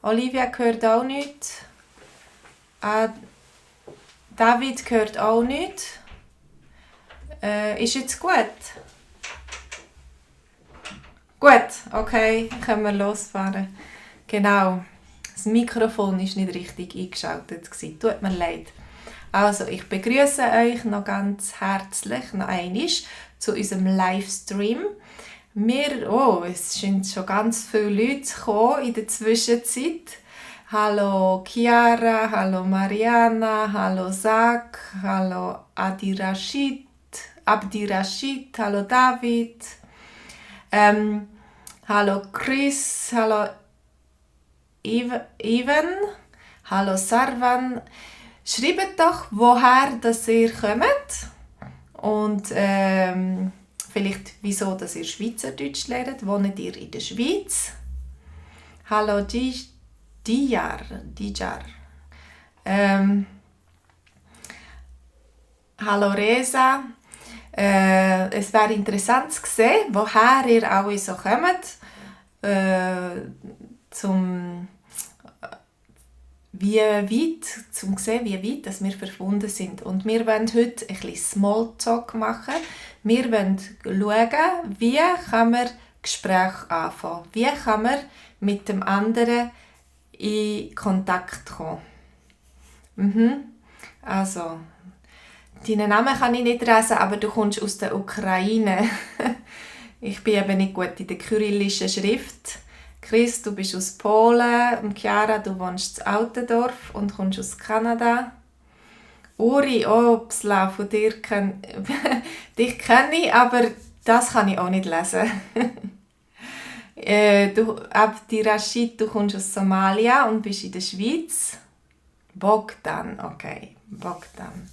Olivia hört auch nichts. David hört auch nichts. Ist jetzt gut? Gut, okay, können wir losfahren. Genau, das Mikrofon war nicht richtig eingeschaltet. Tut mir leid. Also, ich begrüße euch noch ganz herzlich noch einmal zu unserem Livestream. Es sind schon ganz viele Leute gekommen in der Zwischenzeit. Hallo Chiara, hallo Mariana, hallo Zach, hallo Abdi Rashid, hallo David, hallo Chris, hallo Ivan, hallo Sarvan. Schreibt doch, woher dass ihr kommt und vielleicht wieso dass ihr Schweizerdeutsch lernt. Wohnt ihr in der Schweiz? Hallo Dijar. Hallo Resa. Es wäre interessant zu sehen, woher ihr alle so kommt, zum sehen, wie weit dass wir verbunden sind. Und wir wollen heute ein bisschen Smalltalk machen. Wir wollen schauen, wie kann man Gespräche anfangen. Wie kann man mit dem anderen in Kontakt kommen. Also, deinen Namen kann ich nicht lesen, aber du kommst aus der Ukraine. Ich bin eben nicht gut in der kyrillischen Schrift. Chris, du bist aus Polen. Und Chiara, du wohnst in Altendorf und kommst aus Kanada. Uri, Psla, von dir dich kenne ich, aber das kann ich auch nicht lesen. Abdi Rashid, du kommst aus Somalia und bist in der Schweiz. Bogdan, okay. Bogdan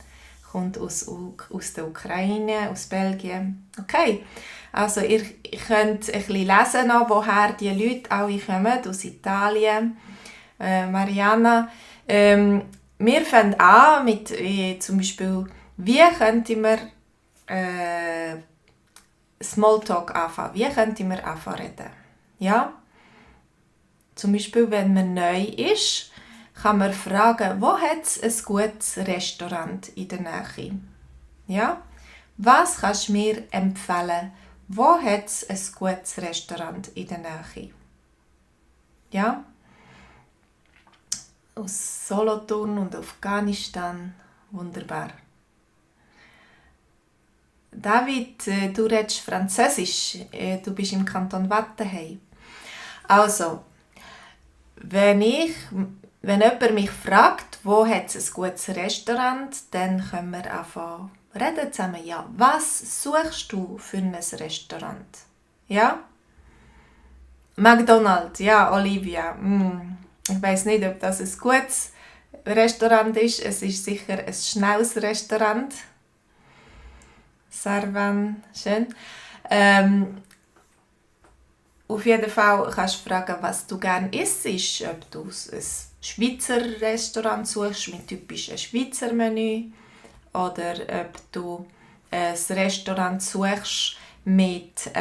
kommt aus der Ukraine, aus Belgien. Okay, also ihr könnt ein bisschen lesen, noch, woher die Leute alle kommen, aus Italien. Mariana, wir fangen an mit zum Beispiel, wie könnte man Smalltalk anfangen? Wie könnte man anfangen reden? Ja? Zum Beispiel, wenn man neu ist, kann man fragen, wo hat es ein gutes Restaurant in der Nähe? Ja? Was kannst du mir empfehlen? Wo hat es ein gutes Restaurant in der Nähe? Ja? Aus Solothurn und Afghanistan. Wunderbar. David, du redest Französisch. Du bist im Kanton Wattenheim. Also, wenn jemand mich fragt, wo hat es ein gutes Restaurant, dann können wir anfangen reden zusammen. Ja, was suchst du für ein Restaurant? Ja? McDonald's, ja, Olivia. Ich weiss nicht, ob das ein gutes Restaurant ist. Es ist sicher ein schnelles Restaurant. Sarvan, schön. Auf jeden Fall kannst du fragen, was du gerne isst. Ob du ein Schweizer Restaurant suchst mit typischem Schweizer Menü oder ob du ein Restaurant suchst mit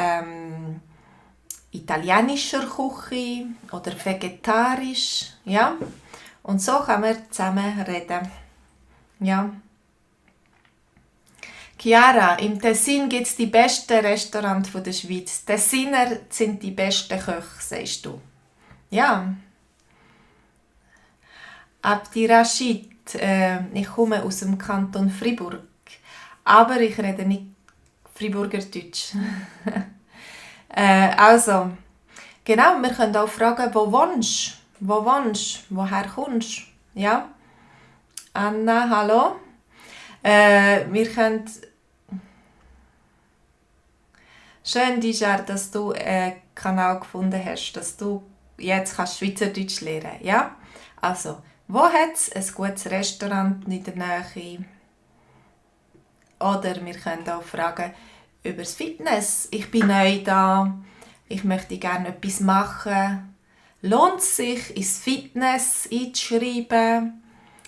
italienischer Küche oder vegetarisch. Ja? Und so kann man zusammen reden. Ja. Chiara, im Tessin gibt es die besten Restaurants der Schweiz. Tessiner sind die besten Köche, sagst du. Ja. Abdi Rashid, ich komme aus dem Kanton Fribourg, aber ich rede nicht Friburger Deutsch. Also, genau, wir können auch fragen, wo wohnst du? Woher kommst du? Ja? Anna, hallo. Wir können... Schön, Dijar, dass du einen Kanal gefunden hast, dass du jetzt Schweizerdeutsch lernen kannst. Ja? Also, wo hat es ein gutes Restaurant in der Nähe? Oder wir können auch fragen über das Fitness. Ich bin neu da, ich möchte gerne etwas machen. Lohnt es sich, ins Fitness einzuschreiben?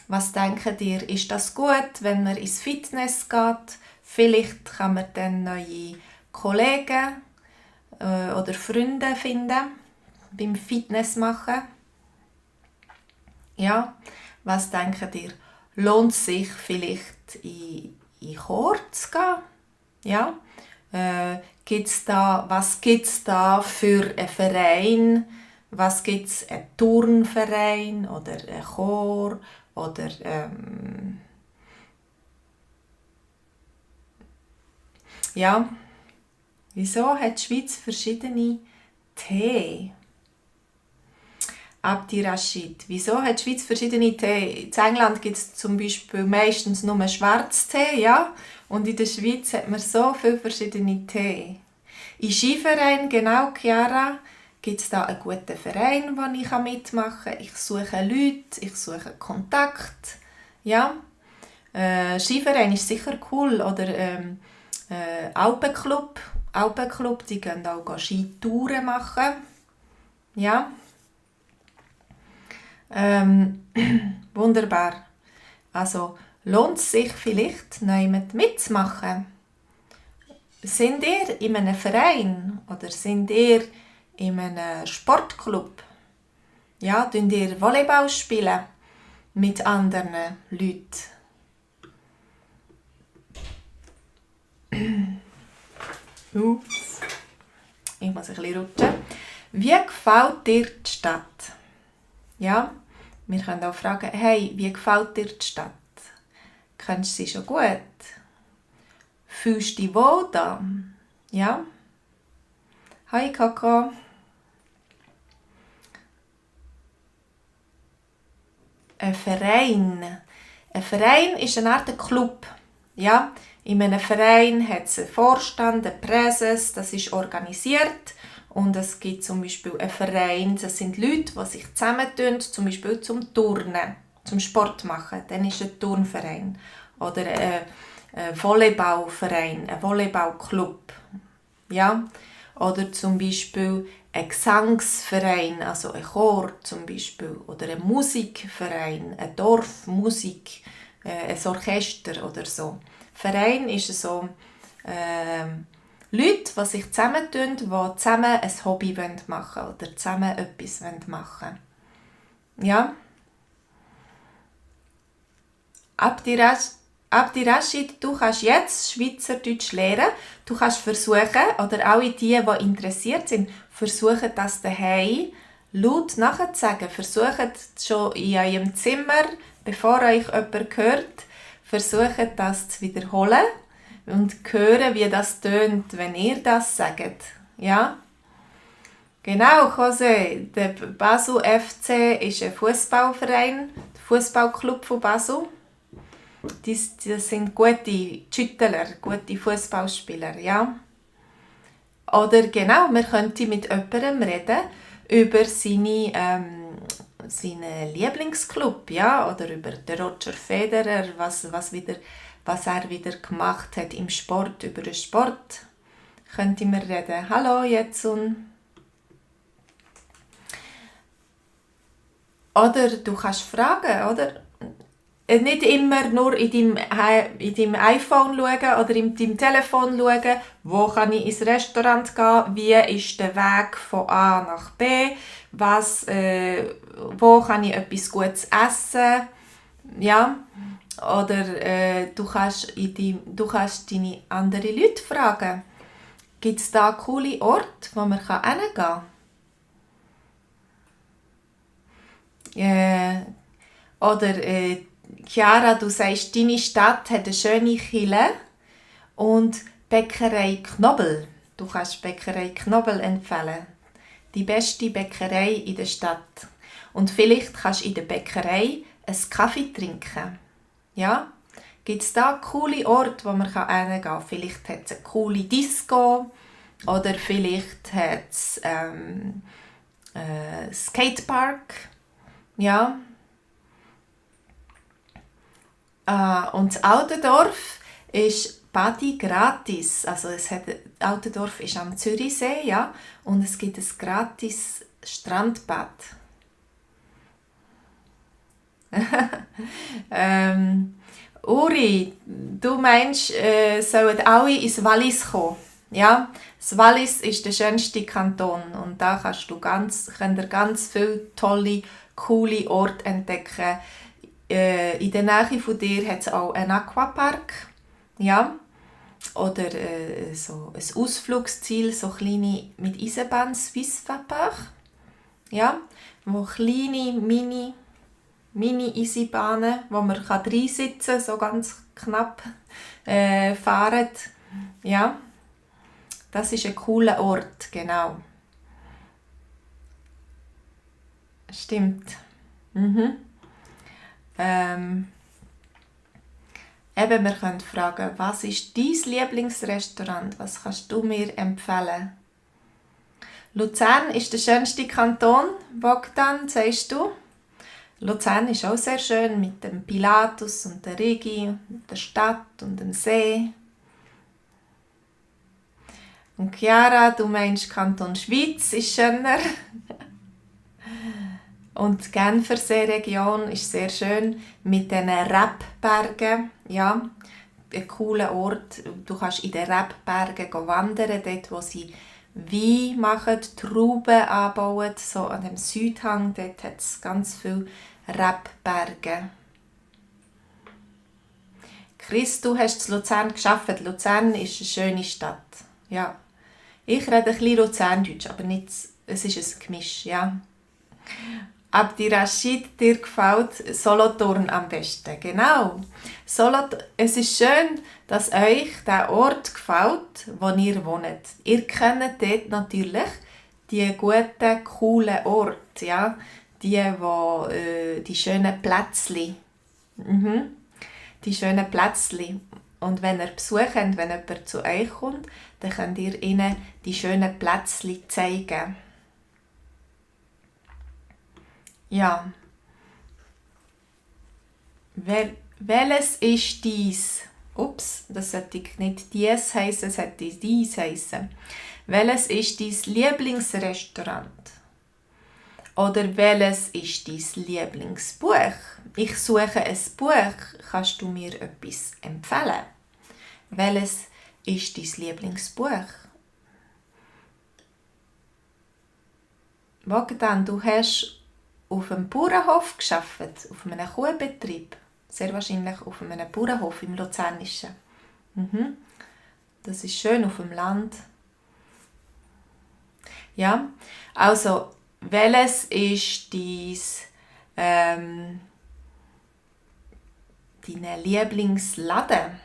Was denkt ihr, ist das gut, wenn man ins Fitness geht? Vielleicht kann man dann neue Kollegen oder Freunde finden beim Fitness machen. Ja, was denkt ihr? Lohnt es sich vielleicht in Chor zu gehen? Ja? Was gibt es da für einen Verein? Was gibt es? Einen Turnverein oder einen Chor? Oder ja, wieso hat die Schweiz verschiedene Tee? Abdi Rashid. Wieso hat die Schweiz verschiedene Tee? In England gibt es zum Beispiel meistens nur Schwarztee, ja? Und in der Schweiz hat man so viele verschiedene Tee. In Skiverein, genau, Chiara, gibt es da einen guten Verein, wo ich mitmachen kann. Ich suche Leute, ich suche Kontakt. Ja? Skiverein ist sicher cool. Oder Alpenclub. Alpenclub, die gehen auch Skitouren machen. Ja? Wunderbar. Also lohnt es sich vielleicht, neu mitzumachen? Sind ihr in einem Verein oder sind ihr in einem Sportclub? Ja, spielt ihr Volleyball spielen mit anderen Leuten? Ups. Ich muss ein bisschen rutschen. Wie gefällt dir die Stadt? Ja, wir können auch fragen, hey, wie gefällt dir die Stadt? Kennst du sie schon gut? Fühlst du dich wohl da? Ja? Hi Coco. Ein Verein. Ein Verein ist eine Art Club. Ja? In einem Verein hat es einen Vorstand, eine Präses, das ist organisiert. Und es gibt zum Beispiel einen Verein, das sind Leute, die sich zusammentun, zum Beispiel zum Turnen, zum Sport machen. Dann ist ein Turnverein. Oder ein Volleyballverein, ein Volleyballclub. Ja? Oder zum Beispiel ein Gesangsverein, also ein Chor zum Beispiel. Oder ein Musikverein, ein Dorfmusik, ein Orchester oder so. Verein ist so Leute, die sich zusammentun, die zusammen ein Hobby machen wollen oder zusammen etwas machen wollen. Ja? Abdi Rashid, du kannst jetzt Schweizerdeutsch lernen. Du kannst versuchen, oder alle die interessiert sind, versuchen das daheim laut nachzusagen. Versucht schon in eurem Zimmer, bevor euch jemand hört, versucht das zu wiederholen und hören, wie das tönt, wenn ihr das sagt. Ja? Genau, Jose, der Basel FC ist ein Fußballverein, der Fußballclub von Basel. Das sind gute Schüttler, gute Fußballspieler, ja. Oder genau, man könnte mit jemandem reden über seinen Lieblingsclub, ja, oder über den Roger Federer, was er wieder gemacht hat im Sport, über den Sport könnte man reden. Hallo Jetsun. Oder du kannst fragen, oder? Nicht immer nur in deinem iPhone schauen oder in deinem Telefon schauen, wo kann ich ins Restaurant gehen, wie ist der Weg von A nach B, wo kann ich etwas Gutes essen, ja? Oder du kannst deine anderen Leute fragen, gibt es da coole Orte, wo man hingehen kann? Oder Chiara, du sagst, deine Stadt hat eine schöne Kirche und Bäckerei Knobel. Du kannst Bäckerei Knobel empfehlen. Die beste Bäckerei in der Stadt. Und vielleicht kannst du in der Bäckerei einen Kaffee trinken. Ja? Gibt es da coole Orte, wo man hingehen kann? Vielleicht hat es eine coole Disco oder vielleicht hat es Skatepark. Ja? Und das Altendorf ist Badi gratis. Also Altendorf ist am Zürichsee, ja, und es gibt ein gratis Strandbad. Uri, du meinst, sollen alle ins Wallis kommen? Ja, das Wallis ist der schönste Kanton und da können ganz viele tolle coole Orte entdecken. In der Nähe von dir hat es auch einen Aquapark. Ja. Oder so ein Ausflugsziel, so kleine mit Eisenbahn, Swiss Vapeur. Ja. Wo kleine Mini-Eisenbahnen, wo man reinsitzen kann, so ganz knapp fahren. Ja. Das ist ein cooler Ort, genau. Stimmt. Mhm. Eben, wir können fragen, was ist dein Lieblingsrestaurant? Was kannst du mir empfehlen? Luzern ist der schönste Kanton. Bogdan, sagst du? Luzern ist auch sehr schön mit dem Pilatus und der Rigi, der Stadt und dem See. Und Chiara, du meinst Kanton Schweiz ist schöner. Und die Genfersee-Region ist sehr schön mit den Rebbergen. Ja, ein cooler Ort. Du kannst in den Rebbergen wandern, dort wo sie Wein machen, Trauben anbauen. So an dem Südhang, dort hat es ganz viele Rebberge. Chris, du hast in Luzern gearbeitet. Luzern ist eine schöne Stadt. Ja. Ich rede ein bisschen Luzerndeutsch, aber nicht, es ist ein Gemisch. Ja. Abdirashid, dir gefällt Solothurn am besten. Genau. Es ist schön, dass euch der Ort gefällt, wo ihr wohnt. Ihr kennt dort natürlich die guten, coolen Orte. Ja? Die schönen Plätzchen. Die schönen Plätzchen. Und wenn ihr Besuch habt, wenn jemand zu euch kommt, dann könnt ihr ihnen die schönen Plätzchen zeigen. Ja. Welches ist dies? Ups, das sollte nicht dies heißen, es sollte dies heißen. Welches ist dein Lieblingsrestaurant? Oder welches ist dein Lieblingsbuch? Ich suche ein Buch. Kannst du mir etwas empfehlen? Welches ist dein Lieblingsbuch? Bogdan, du hast auf einem Bauernhof gearbeitet, auf einem Kuhbetrieb. Sehr wahrscheinlich auf einem Bauernhof im Luzernischen. Das ist schön auf dem Land. Ja, also, welches ist dein Lieblingsladen?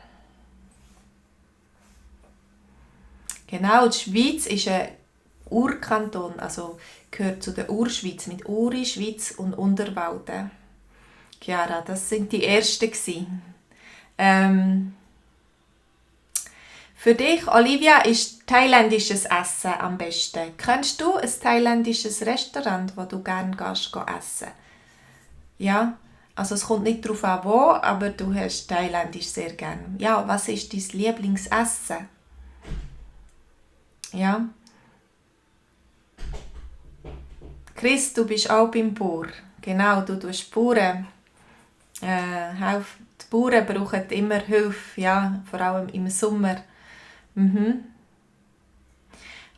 Genau, die Schweiz ist ein Urkanton, also gehört zu der Urschweiz mit Uri, Schweiz und Unterwalden. Chiara, das sind die ersten gewesen. Für dich, Olivia, ist thailändisches Essen am besten. Kennst du ein thailändisches Restaurant, wo du gerne gehst, essen? Ja, also es kommt nicht darauf an, wo, aber du hast thailändisch sehr gerne. Ja, was ist dein Lieblingsessen? Ja. Chris, du bist auch beim Bauer. Genau, du tust Bauern. Die Bauern brauchen immer Hilfe, ja, vor allem im Sommer.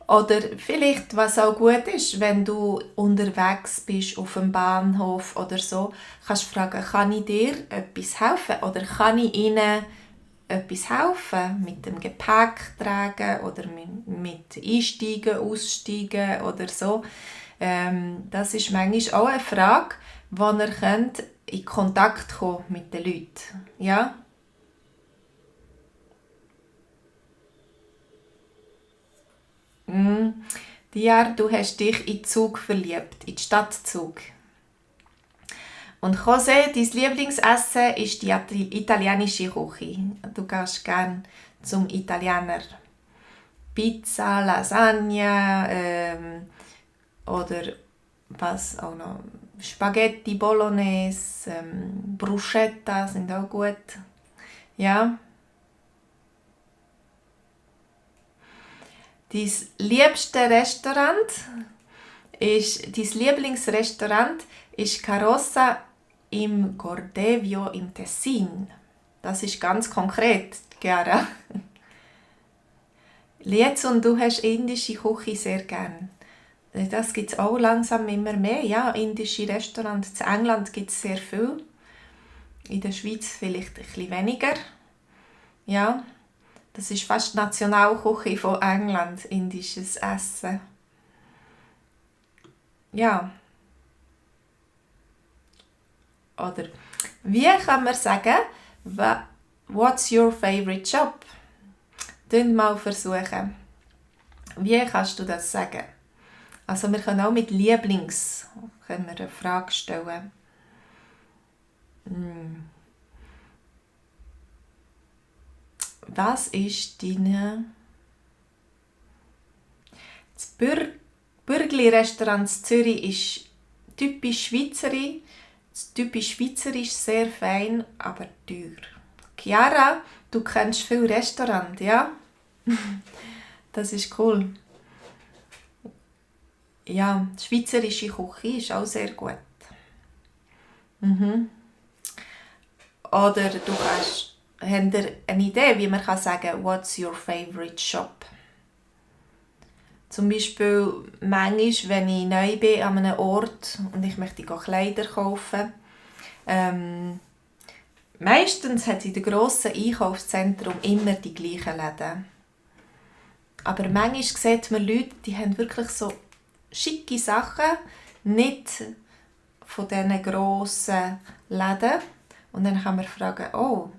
Oder vielleicht, was auch gut ist, wenn du unterwegs bist auf dem Bahnhof oder so, kannst du fragen, kann ich dir etwas helfen? Oder kann ich Ihnen etwas helfen? Mit dem Gepäck tragen oder mit Einsteigen, Aussteigen oder so. Das ist manchmal auch eine Frage, wo ihr könnt in Kontakt kommen mit den Leuten. Ja? Diar, du hast dich in den Zug verliebt, in den Stadtzug. Und José, dein Lieblingsessen ist die italienische Küche. Du gehst gerne zum Italiener. Pizza, Lasagne, oder was auch noch, Spaghetti Bolognese, Bruschetta sind auch gut. Ja. Dein Lieblingsrestaurant ist Carossa im Gordevio im Tessin. Das ist ganz konkret, Chiara. Lietz, und du hast indische Küche sehr gern. Das gibt es auch langsam immer mehr. Ja, indische Restaurants. In England gibt es sehr viel. In der Schweiz vielleicht ein bisschen weniger. Ja, das ist fast die Nationalküche von England, indisches Essen. Ja, oder wie kann man sagen, what's your favorite job? Mal versuchen. Wie kannst du das sagen? Also wir können auch mit Lieblings können wir eine Frage stellen. Was ist deine... Das Bürgli-Restaurant in Zürich ist typisch schweizerisch. Typisch schweizerisch, sehr fein, aber teuer. Chiara, du kennst viele Restaurants, ja? Das ist cool. Ja, die schweizerische Küche ist auch sehr gut. Oder du kannst, habt ihr eine Idee, wie man sagen kann, what's your favorite shop? Zum Beispiel, manchmal, wenn ich neu bin an einem Ort und ich möchte Kleider kaufen, meistens hat es in den grossen Einkaufszentren immer die gleichen Läden. Aber manchmal sieht man Leute, die haben wirklich so schicke Sachen, nicht von diesen grossen Läden. Und dann kann man fragen, oh,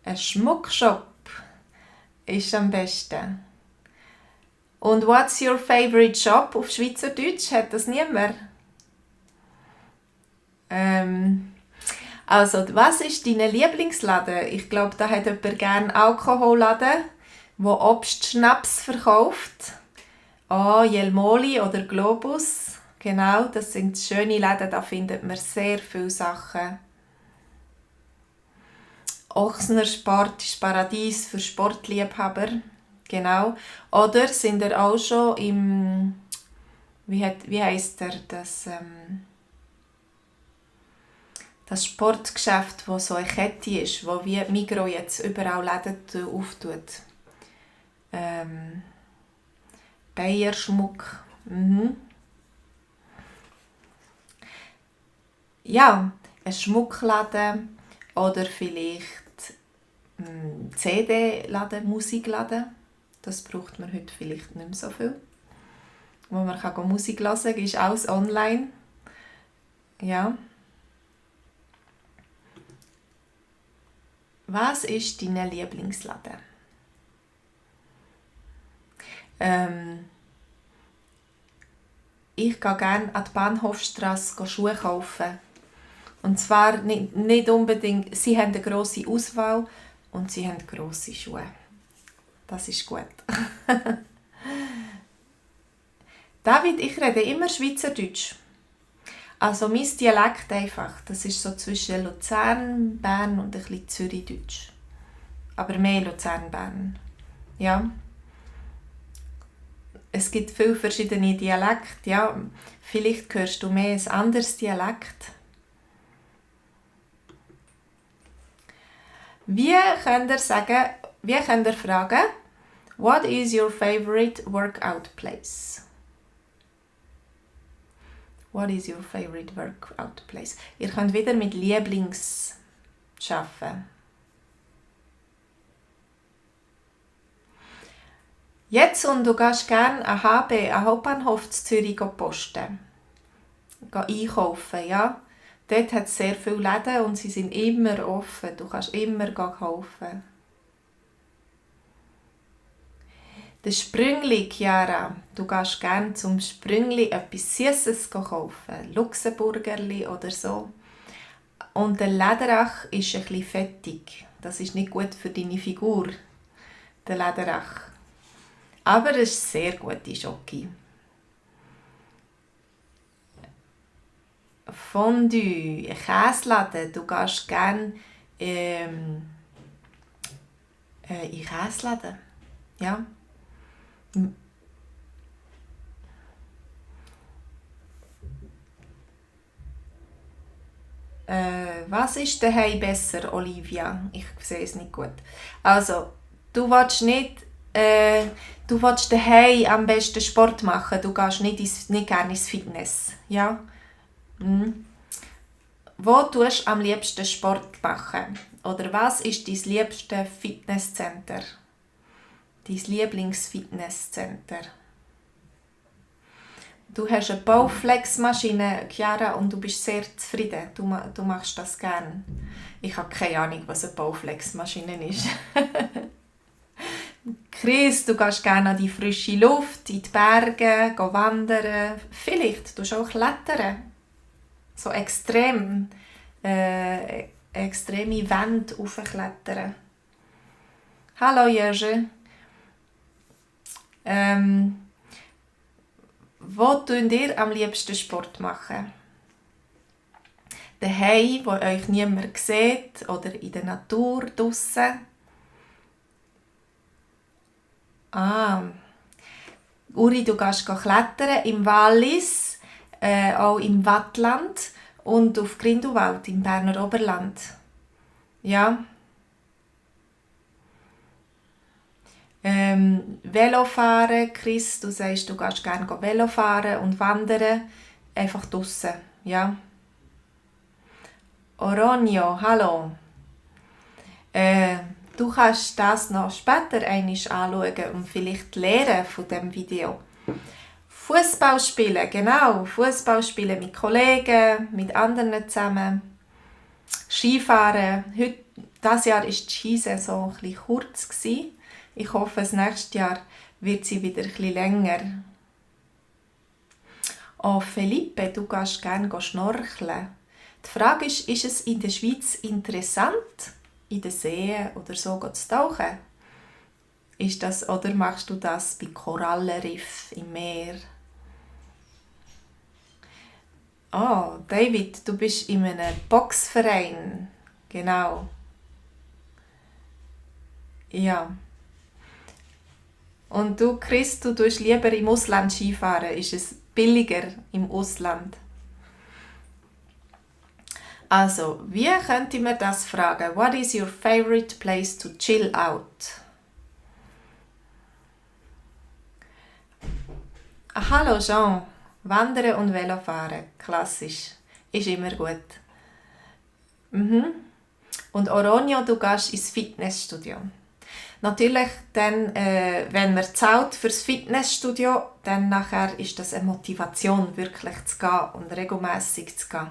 ein Schmuckshop ist am besten. Und what's your favorite shop auf Schweizerdeutsch? Hat das niemand? Also, was ist dein Lieblingsladen? Ich glaube, da hat jemand gerne Alkoholladen, der Obstschnaps verkauft. Jelmoli oder Globus. Genau, das sind schöne Läden, da findet man sehr viele Sachen. Ochsner Sport ist Paradies für Sportliebhaber. Genau. Oder sind ihr auch schon im... Wie heisst der? Das Sportgeschäft, das so eine Kette ist, wo wie Migros jetzt überall Läden auftut. Bayer-Schmuck. Ja, ein Schmuckladen oder vielleicht CD-Laden, Musikladen. Das braucht man heute vielleicht nicht mehr so viel. Wo man kann Musik hören kann, ist alles online. Ja. Was ist dein Lieblingsladen? Ich gehe gerne an die Bahnhofstrasse Schuhe kaufen. Und zwar nicht unbedingt, sie haben eine grosse Auswahl und sie haben grosse Schuhe. Das ist gut. David, ich rede immer Schweizerdeutsch. Also mein Dialekt einfach, das ist so zwischen Luzern, Bern und ein bisschen Zürichdeutsch. Aber mehr Luzern, Bern. Ja. Es gibt viele verschiedene Dialekte. Ja. Vielleicht hörst du mehr ein anderes Dialekt. Wie könnt ihr fragen, what is your favorite workout place? What is your favorite workout place? Ihr könnt wieder mit Lieblings arbeiten. Jetzt und du gehst gerne an HB, an Hauptbahnhof in Zürich posten. Einkaufen, ja. Dort hat es sehr viele Läden und sie sind immer offen. Du kannst immer kaufen. Das Sprüngli, Chiara, du gehst gerne zum Sprüngli etwas Süßes kaufen. Luxemburgerli oder so. Und der Lederach ist ein bisschen fettig. Das ist nicht gut für deine Figur, der Lederach. Aber es ist sehr gute Schoki. Fondue, Käseladen, du gehst gerne in Käseladen. Ja. Was ist daheim besser, Olivia? Ich sehe es nicht gut. Also, du willst nicht du willst daheim am besten Sport machen, du gehst nicht gerne ins Fitness. Ja? Wo tust du am liebsten Sport machen? Oder was ist dein liebstes Fitnesscenter? Dein Lieblingsfitnesscenter? Du hast eine Bowflex-Maschine, Chiara, und du bist sehr zufrieden. Du machst das gerne. Ich habe keine Ahnung, was eine Bowflex-Maschine ist. Chris, du gehst gerne an die frische Luft, in die Berge, wandern. Vielleicht tust du auch klettern. So extreme Wände hochklettern. Hallo Jerzy. Wo tun ihr am liebsten Sport machen? Daheim, wo euch niemand sieht, oder in der Natur draussen? Uri, du gehst klettern im Wallis, auch im Wattland und auf Grindelwald im Berner Oberland. Ja. Velofahren, Chris, du sagst, du gehst gerne Velofahren und wandern, einfach draussen, ja. Oronio, hallo. Du kannst das noch später einmal anschauen und vielleicht lernen von diesem Video. Fußball spielen, genau. Fußball spielen mit Kollegen, mit anderen zusammen. Skifahren. Dieses Jahr war die Skisaison ein bisschen kurz. Ich hoffe, das nächste Jahr wird sie wieder ein bisschen länger. Oh, Felipe, du gehst gerne schnorcheln. Die Frage ist es in der Schweiz interessant, in den Seen oder so zu tauchen? Ist das, oder machst du das bei Korallenriff im Meer? Oh, David, du bist in einem Boxverein. Genau. Ja. Und du, Chris, du tust lieber im Ausland Skifahren. Ist es billiger im Ausland? Also, wie könnte man das fragen? What is your favorite place to chill out? Hallo Jean, Wandern und Velofahren, klassisch, ist immer gut. Und Oronio, du gehst ins Fitnessstudio. Natürlich, dann, wenn man zahlt fürs Fitnessstudio, dann nachher ist das eine Motivation, wirklich zu gehen und regelmässig zu gehen.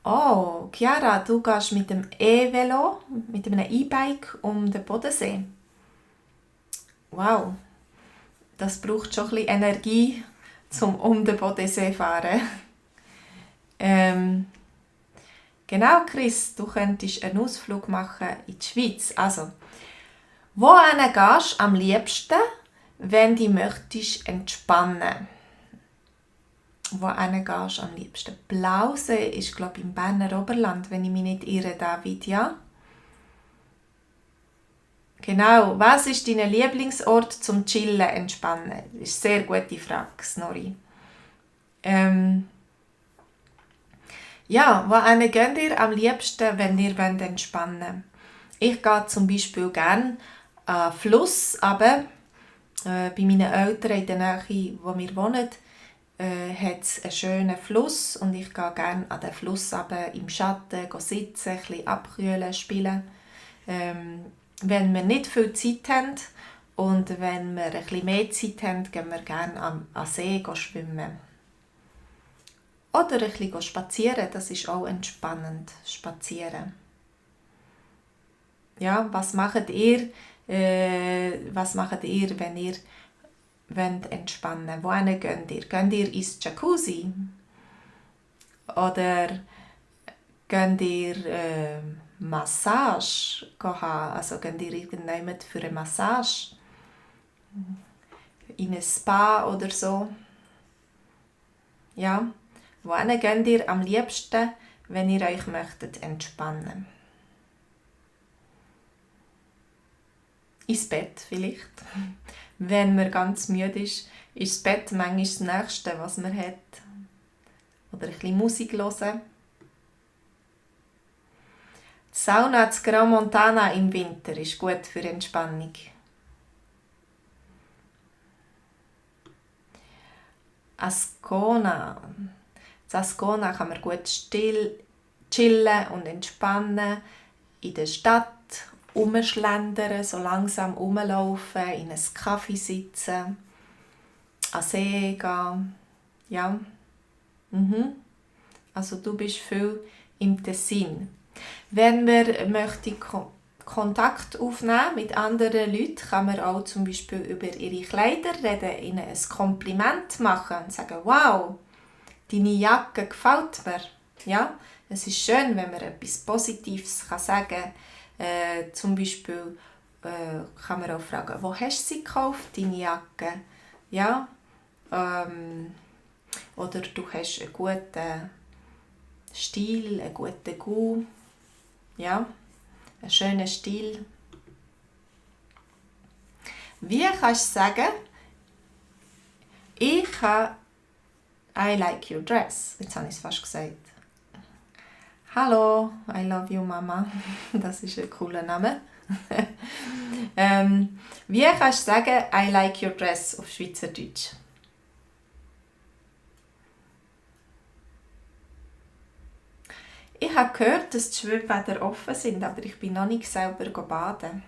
Oh, Chiara, du gehst mit dem E-Velo, mit einem E-Bike um den Bodensee. Wow, das braucht schon ein bisschen Energie, um den Bodensee zu fahren. Genau, Chris, du könntest einen Ausflug machen in die Schweiz. Also, wohin gehst du am liebsten, wenn du möchtest entspannen? Wohin gehst du am liebsten? Blausee ist, glaube ich, im Berner Oberland, wenn ich mich nicht irre, David, ja? Genau, was ist dein Lieblingsort zum Chillen, Entspannen? Das ist eine sehr gute Frage, Snorri. Ja, wohin geht ihr am liebsten, wenn ihr entspannen wollt? Ich gehe zum Beispiel gerne an den Fluss runter. Bei meinen Eltern in der Nähe, wo wir wohnen, hat es einen schönen Fluss und ich gehe gerne an den Fluss runter, im Schatten sitzen, ein bisschen abkühlen, spielen. Wenn wir nicht viel Zeit haben und wenn wir ein bisschen mehr Zeit haben, gehen wir gerne am See schwimmen. Oder ein bisschen spazieren, das ist auch entspannend, spazieren. Ja, was macht ihr, wenn ihr entspannen wollt? Wohin geht ihr? Geht ihr ins Jacuzzi? Oder geht ihr Massage haben? Also geht ihr irgendjemand für eine Massage? In ein Spa oder so? Ja. Wohin geht ihr am liebsten, wenn ihr euch möchtet entspannen? Ins Bett vielleicht. Wenn man ganz müde ist das Bett manchmal das Nächste, was man hat. Oder ein bisschen Musik hören. Die Sauna zu Grand Montana im Winter ist gut für Entspannung. Ascona. In Ascona kann man gut still chillen und entspannen, in der Stadt rumschlendern, so langsam rumlaufen, in einen Kaffee sitzen, an See gehen. Ja. Also du bist viel im Tessin. Wenn man möchte Kontakt aufnehmen mit anderen Leuten, kann man auch zum Beispiel über ihre Kleider reden, ihnen ein Kompliment machen und sagen, wow, deine Jacke gefällt mir. Ja? Es ist schön, wenn man etwas Positives sagen kann. Zum Beispiel kann man auch fragen, wo hast du sie gekauft, deine Jacke? Ja? Oder du hast einen guten Stil, einen guten Goût. Ja? Einen schönen Stil. Wie kannst du sagen, I like your dress. Jetzt habe ich es fast gesagt. Hallo, I love you, Mama. Das ist ein cooler Name. Wie kannst du sagen, I like your dress auf Schweizerdeutsch? Ich habe gehört, dass die Schwimmbäder offen sind, aber ich bin noch nicht selber baden.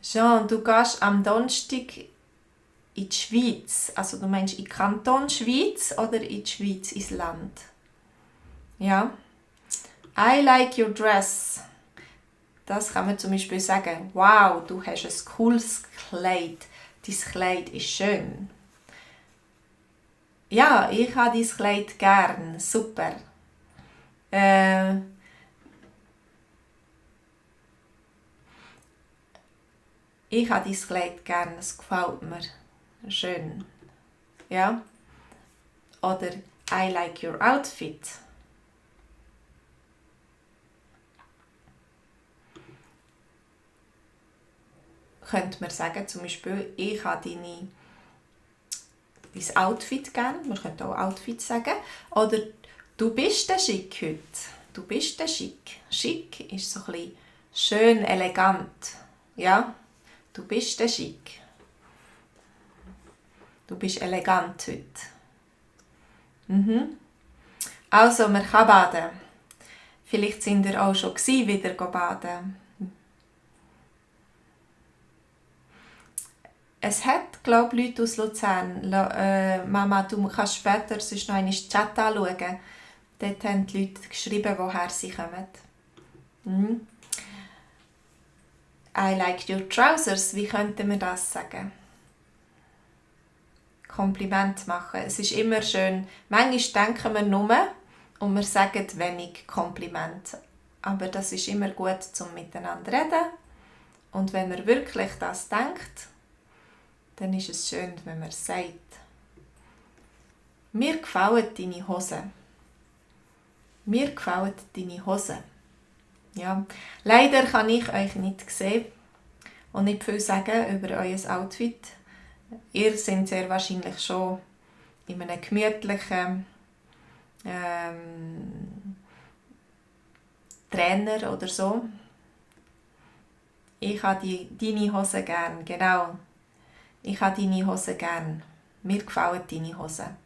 Jean, du gehst am Donnerstag in die Schweiz. Also du meinst in Kanton Schweiz oder in die Schweiz, ins Land? Ja. I like your dress. Das kann man zum Beispiel sagen. Wow, du hast ein cooles Kleid. Dein Kleid ist schön. Ja, ich habe dein Kleid gern. Super. Ich habe dein Kleid gern. Es gefällt mir. Schön. Ja. Oder I like your outfit. Könnte man sagen, zum Beispiel, ich habe dein Outfit gern. Man könnte auch Outfit sagen. Oder du bist der Schick heute. Du bist der Schick. Schick ist so ein bisschen schön, elegant. Ja. Du bist der Schick. Du bist elegant heute. Also, man kann baden. Vielleicht sind ihr auch schon wieder baden. Es hat, glaube ich, Leute aus Luzern. Mama, du kannst später sonst noch einmal den Chat anschauen. Dort haben die Leute geschrieben, woher sie kommen. I like your trousers. Wie könnte man das sagen? Kompliment machen. Es ist immer schön. Manchmal denken wir nur und wir sagen wenig Kompliment. Aber das ist immer gut, zum miteinander reden. Und wenn man wirklich das denkt, dann ist es schön, wenn man es sagt. Mir gefallen deine Hosen. Mir gefallen deine Hosen. Ja. Leider kann ich euch nicht sehen und nicht viel sagen über euer Outfit. Ihr seid sehr wahrscheinlich schon in einem gemütlichen Trainer oder so. Ich habe deine Hosen gern, genau. Ich habe deine Hosen gern. Mir gefallen deine Hosen.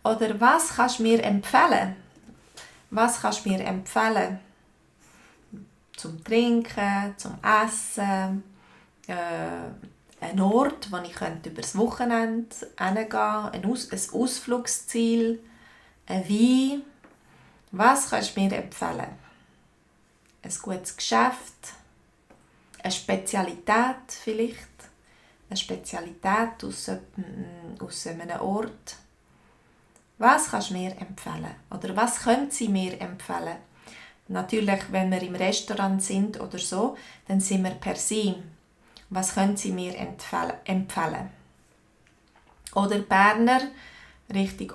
Oder was kannst du mir empfehlen? Was kannst du mir empfehlen? Zum Trinken, zum Essen, ein Ort, wo ich über das Wochenende hingehen könnte, ein Ausflugsziel, ein Wein. Was kannst du mir empfehlen? Ein gutes Geschäft, eine Spezialität vielleicht, eine Spezialität aus einem Ort. Was kannst du mir empfehlen? Oder was können sie mir empfehlen? Natürlich, wenn wir im Restaurant sind oder so, dann sind wir per Sie. Was können Sie mir empfehlen? Oder Berner, Richtung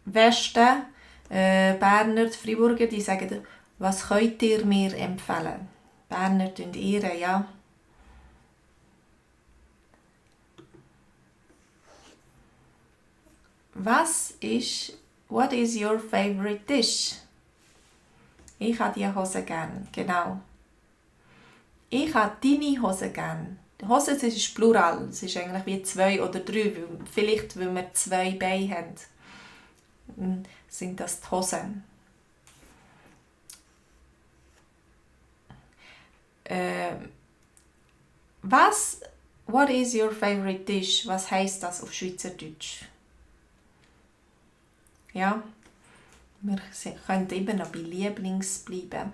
Westen, Berner, die Freiburger, die sagen, was könnt ihr mir empfehlen? Berner tun ihre, ja. What is your favorite dish? Ich habe die Hose gern, genau. Ich habe deine Hose gern. Die Hose, das ist Plural. Es ist eigentlich wie 2 oder 3. Vielleicht, weil wir 2 Beine haben, sind das die Hosen. What is your favorite dish? Was heisst das auf Schweizerdeutsch? Ja, wir können immer noch bei Lieblings bleiben.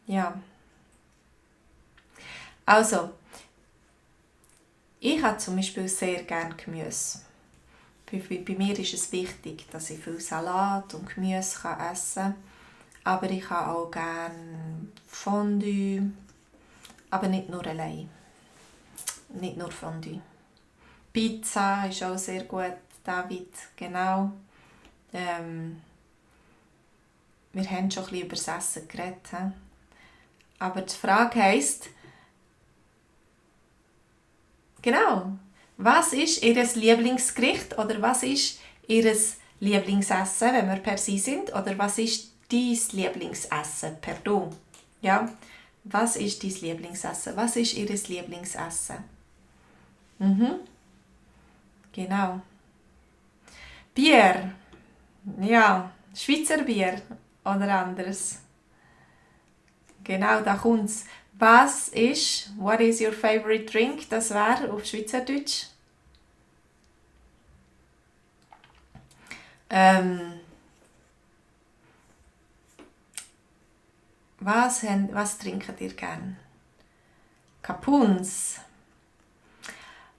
Ja. Also, ich habe zum Beispiel sehr gerne Gemüse. Bei mir ist es wichtig, dass ich viel Salat und Gemüse essen kann. Aber ich habe auch gerne Fondue. Aber nicht nur allein. Nicht nur Fondue. Pizza ist auch sehr gut, David. Genau. Wir haben schon ein bisschen über das Essen geredet. He? Aber die Frage heisst, genau, was ist Ihr Lieblingsgericht oder was ist Ihr Lieblingsessen, wenn wir per Sie sind? Oder was ist dein Lieblingsessen per Du? Ja, was ist dein Lieblingsessen? Was ist Ihr Lieblingsessen? Genau. Bier. Ja, Schweizer Bier oder anderes. Genau, da kommt's. What is your favorite drink? Das wäre auf Schweizerdeutsch. Was trinkt ihr gern? Kapuns.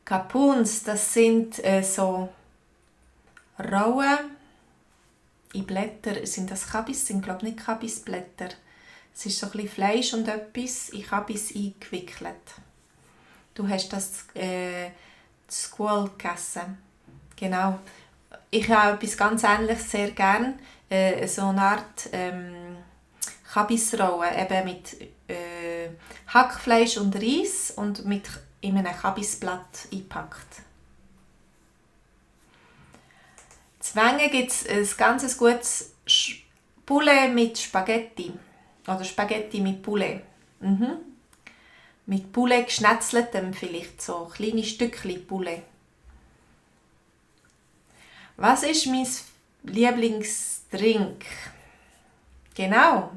Kapuns, das sind so raue in Blätter. Sind das Kabis? Sind glaube nicht Kabisblätter. Es ist so ein bisschen Fleisch und etwas in Kabis eingewickelt. Du hast das Squall gegessen. Genau. Ich habe etwas ganz Ähnliches sehr gern. So eine Art Kabisrolle, eben mit Hackfleisch und Reis und in einem Kabisblatt eingepackt. In Wengen gibt es ein ganz gutes Poulet mit Spaghetti. Oder Spaghetti mit Poulet. Mit Poulet geschnetzeltem vielleicht, so kleine Stückchen Poulet. Was ist mein Lieblingsdrink? Genau.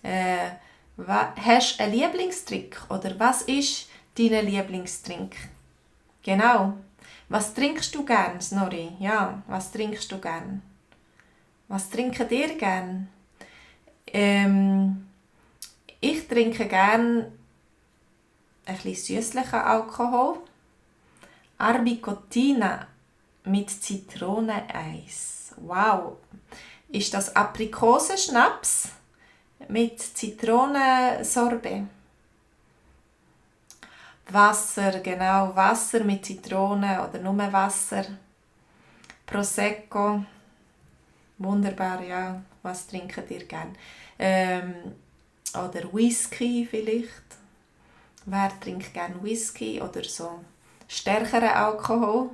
Hast du einen Lieblingsdrink? Oder was ist dein Lieblingsdrink? Genau. Was trinkst du gern, Snorri? Ja, was trinkst du gern? Was trinkt ihr gern? Ich trinke gern ein bisschen süßlichen Alkohol. Arbicotina mit Zitroneneis. Wow! Ist das Aprikosenschnaps mit Zitronensorbet? Wasser, genau, Wasser mit Zitrone oder nur Wasser. Prosecco. Wunderbar, ja. Was trinkt ihr gern? Oder Whisky vielleicht. Wer trinkt gern Whisky oder so stärkeren Alkohol?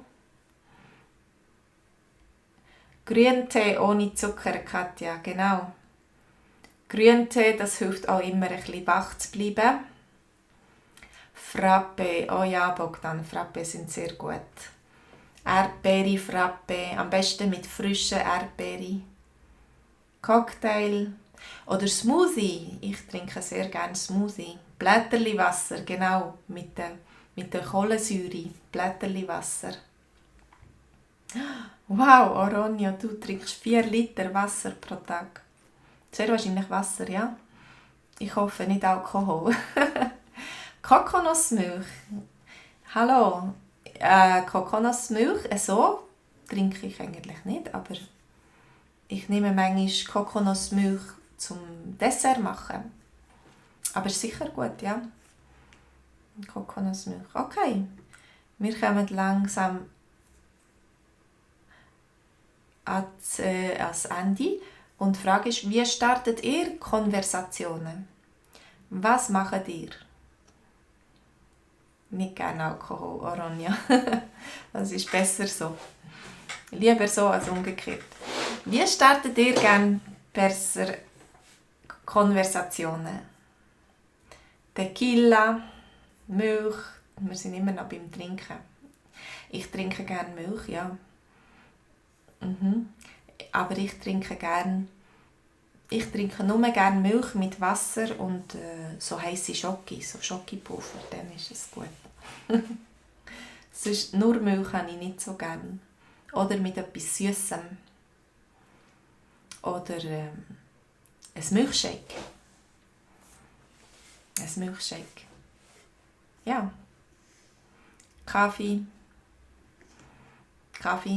Grüntee ohne Zucker, Katja, genau. Grüntee, das hilft auch immer ein bisschen wach zu bleiben. Frappe, oh ja, Bogdan, Frappe sind sehr gut. Erdbeere-Frappe, am besten mit frischen Erdbeere. Cocktail oder Smoothie. Ich trinke sehr gerne Smoothie. Blätterliwasser, genau, mit der Kohlensäure. Blätterliwasser. Wow, Oronio, du trinkst 4 Liter Wasser pro Tag. Sehr wahrscheinlich Wasser, ja? Ich hoffe nicht Alkohol. Kokosnussmilch. Hallo. Kokosnussmilch, so trinke ich eigentlich nicht, aber ich nehme manchmal Kokosnussmilch zum Dessert machen. Aber ist sicher gut, ja? Kokosnussmilch. Okay. Wir kommen langsam ans Ende. Und die Frage ist, wie startet ihr Konversationen? Was macht ihr? Nicht gerne Alkohol, Oronja. Das ist besser so. Lieber so als umgekehrt. Wie startet ihr gerne besser Konversationen. Tequila, Milch, wir sind immer noch beim Trinken. Ich trinke gerne Milch, ja. Aber ich trinke nur gerne Milch mit Wasser und so heisse Schoki, so Schokipulver, dann ist es gut. Sonst nur Milch habe ich nicht so gerne. Oder mit etwas Süßem. Oder ein Milchshake. Ein Milchshake. Ja. Kaffee.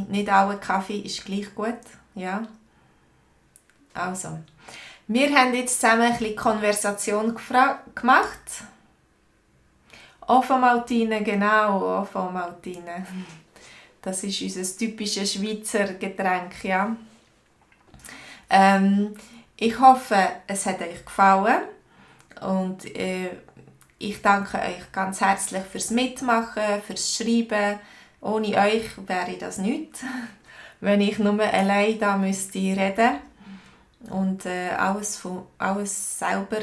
Nicht alle Kaffee ist gleich gut. Ja. Also. Wir haben jetzt zusammen ein bisschen Konversation gemacht. Ovomaltine, genau, Ovomaltine. Das ist unser typisches Schweizer Getränk, ja. Ich hoffe, es hat euch gefallen und ich danke euch ganz herzlich fürs Mitmachen, fürs Schreiben. Ohne euch wäre das nichts, wenn ich nur allein da müsste reden und alles selber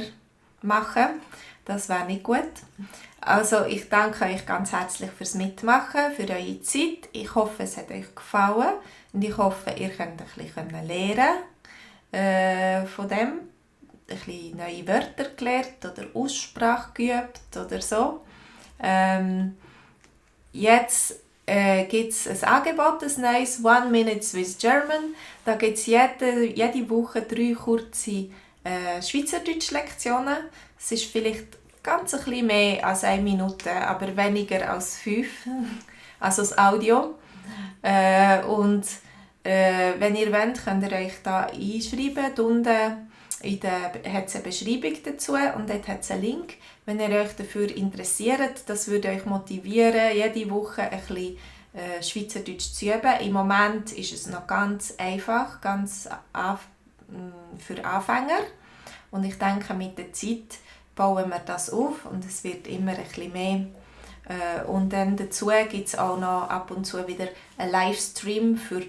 machen. Das wäre nicht gut. Also ich danke euch ganz herzlich fürs Mitmachen, für eure Zeit. Ich hoffe, es hat euch gefallen und ich hoffe, ihr könnt ein bisschen lernen von dem. Ein bisschen neue Wörter gelernt oder Aussprache geübt oder so. Jetzt gibt es ein Angebot, ein neues 1 Minute Swiss German. Da gibt es jede Woche 3 kurze Schweizerdeutsch-Lektionen. Es ist vielleicht ganz ein bisschen mehr als 1 Minute, aber weniger als 5, also das Audio. Und wenn ihr wollt, könnt ihr euch da einschreiben. Unten hat es eine Beschreibung dazu und dort hat es einen Link. Wenn ihr euch dafür interessiert, das würde euch motivieren, jede Woche ein bisschen Schweizerdeutsch zu üben. Im Moment ist es noch ganz einfach, für Anfänger. Und ich denke, mit der Zeit bauen wir das auf und es wird immer ein bisschen mehr. Und dann dazu gibt es auch noch ab und zu wieder einen Livestream für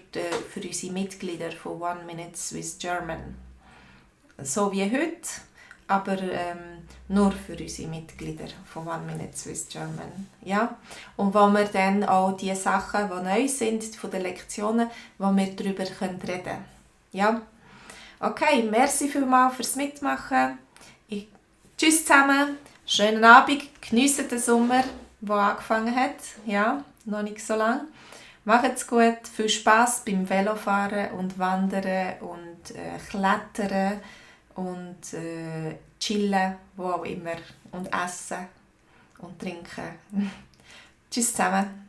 unsere Mitglieder von 1 Minute Swiss German. So wie heute, aber nur für unsere Mitglieder von 1 Minute Swiss German. Ja? Und wo wir dann auch die Sachen, die neu sind, von den Lektionen, wo wir darüber reden können. Ja? Okay, merci vielmals fürs Mitmachen. Tschüss zusammen, schönen Abend, geniessen den Sommer, der angefangen hat. Ja, noch nicht so lange. Macht's gut, viel Spass beim Velofahren und Wandern und Klettern und chillen, wo auch immer. Und essen und trinken. Tschüss zusammen.